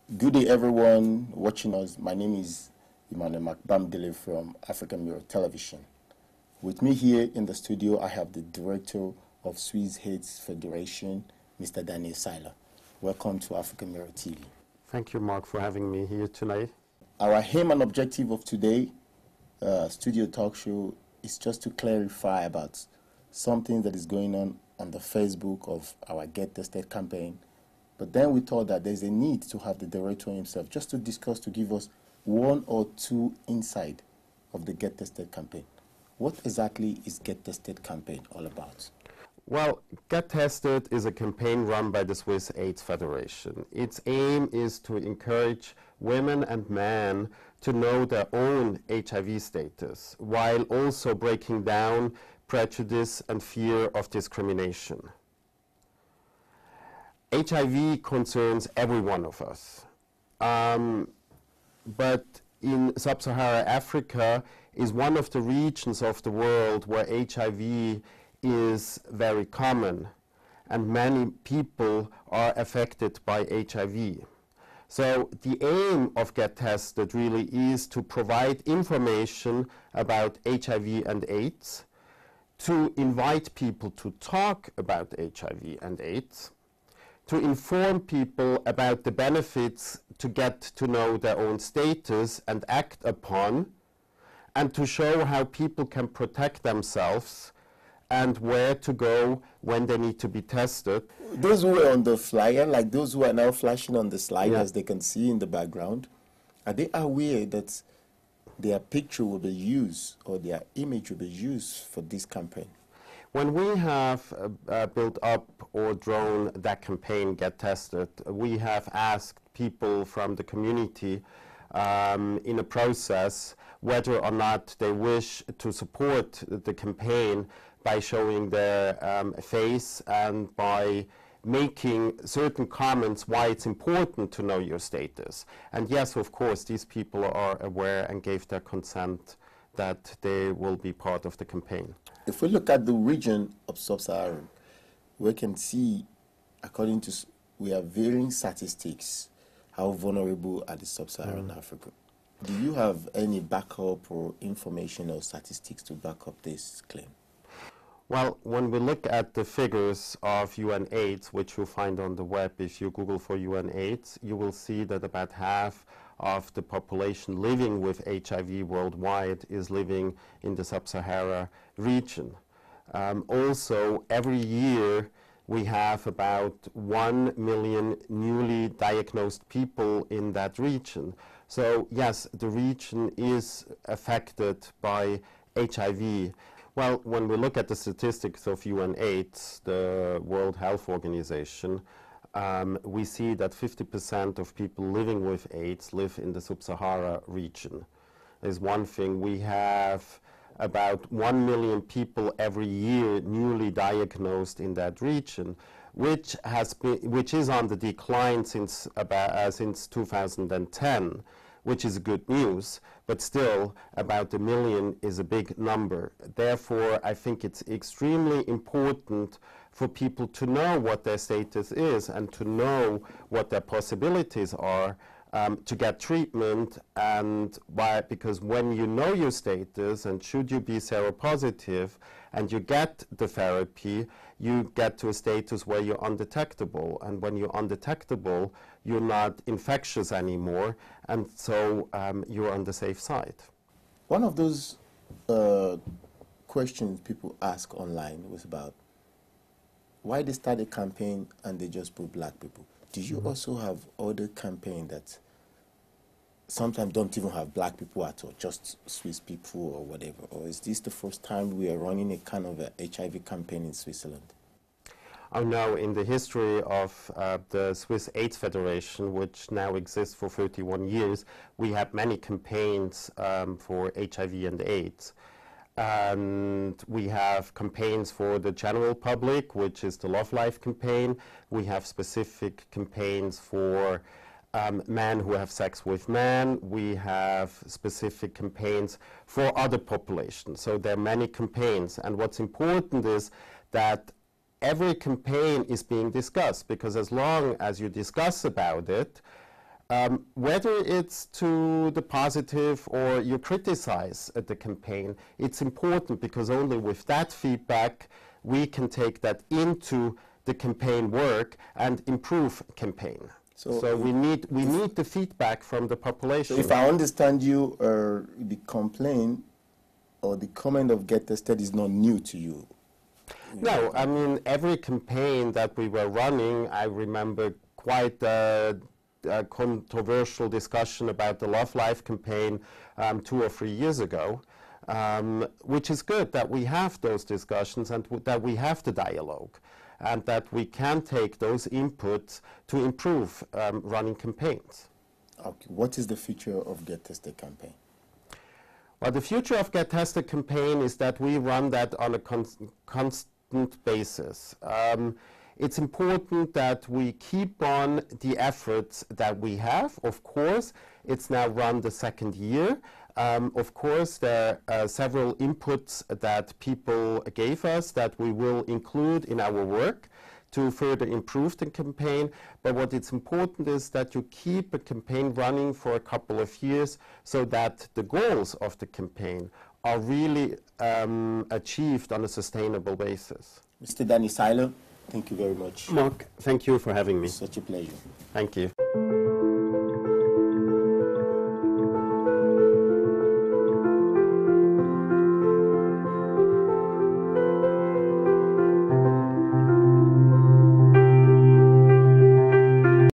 Good day, everyone watching us. My name is Emmanuel Makbamdele from African Mirror Television. With me here in the studio, I have the director of Swiss AIDS Federation, Mr. Daniel Seiler. Welcome to African Mirror TV. Thank you, Mark, for having me here tonight. Our aim and objective of today, studio talk show, is just to clarify about something that is going on the Facebook of our Gettested campaign. But then we thought that there's a need to have the director himself just to discuss, to give us one or two insight of the Gettested campaign. What exactly is Gettested campaign all about? Well, Gettested is a campaign run by the Swiss AIDS Federation. Its aim is to encourage women and men to know their own HIV status, while also breaking down prejudice and fear of discrimination. HIV concerns every one of us, but in sub-Saharan Africa is one of the regions of the world where HIV is very common, and many people are affected by HIV. So the aim of Gettested really is to provide information about HIV and AIDS, to invite people to talk about HIV and AIDS, to inform people about the benefits to get to know their own status and act upon, and to show how people can protect themselves and where to go when they need to be tested. Those who are on the flyer, like those who are now flashing on the slide, Yeah. as they can see in the background, are they aware that their picture will be used or their image will be used for this campaign? When we have built up or drawn that campaign, Gettested, we have asked people from the community in a process whether or not they wish to support the campaign by showing their face and by making certain comments why it's important to know your status. And yes, of course, these people are aware and gave their consent that they will be part of the campaign. If we look at the region of sub-Saharan, we can see, according to, we have varying statistics, how vulnerable are the sub-Saharan Africa. Do you have any backup or information or statistics to back up this claim? Well, when we look at the figures of UN-AIDS, which you'll find on the web, if you Google for UN-AIDS, you will see that about half of the population living with HIV worldwide is living in the sub-Sahara region. Also, every year we have about 1 million newly diagnosed people in that region. So yes, the region is affected by HIV. Well, when we look at the statistics of UN-AIDS, the World Health Organization, we see that 50% of people living with AIDS live in the sub-Sahara region. There's one thing, we have about 1 million people every year newly diagnosed in that region, which is on the decline since 2010, which is good news, but still about 1 million is a big number. Therefore, I think it's extremely important for people to know what their status is and to know what their possibilities are to get treatment. And why? Because when you know your status, and should you be seropositive and you get the therapy, you get to a status where you're undetectable. And when you're undetectable, you're not infectious anymore, and so you're on the safe side. One of those questions people ask online was about why they start a campaign and they just put black people. Do you also have other campaigns that sometimes don't even have black people at all, just Swiss people or whatever? Or is this the first time we are running a kind of a HIV campaign in Switzerland? Oh no, in the history of the Swiss AIDS Federation, which now exists for 31 years, we had many campaigns for HIV and AIDS. And we have campaigns for the general public, which is the Love Life campaign. We have specific campaigns for men who have sex with men. We have specific campaigns for other populations. So there are many campaigns. And what's important is that every campaign is being discussed, because as long as you discuss about it, Whether it's to the positive or you criticize the campaign, it's important because only with that feedback we can take that into the campaign work and improve campaign. So we need the feedback from the population. So if I understand you, the complaint or the comment of Gettested is not new to you. No, I mean every campaign that we were running, I remember quite a controversial discussion about the Love Life campaign 2 or 3 years ago, which is good that we have those discussions and that we have the dialogue, and that we can take those inputs to improve running campaigns. Okay. What is the future of Gettested campaign? Well, the future of Gettested campaign is that we run that on a constant basis. It's important that we keep on the efforts that we have. Of course, it's now run the 2nd year. Of course, there are several inputs that people gave us that we will include in our work to further improve the campaign. But what is important is that you keep a campaign running for a couple of years so that the goals of the campaign are really achieved on a sustainable basis. Mr. Danny Seiler, thank you very much. Mark, thank you for having me. It's such a pleasure. Thank you.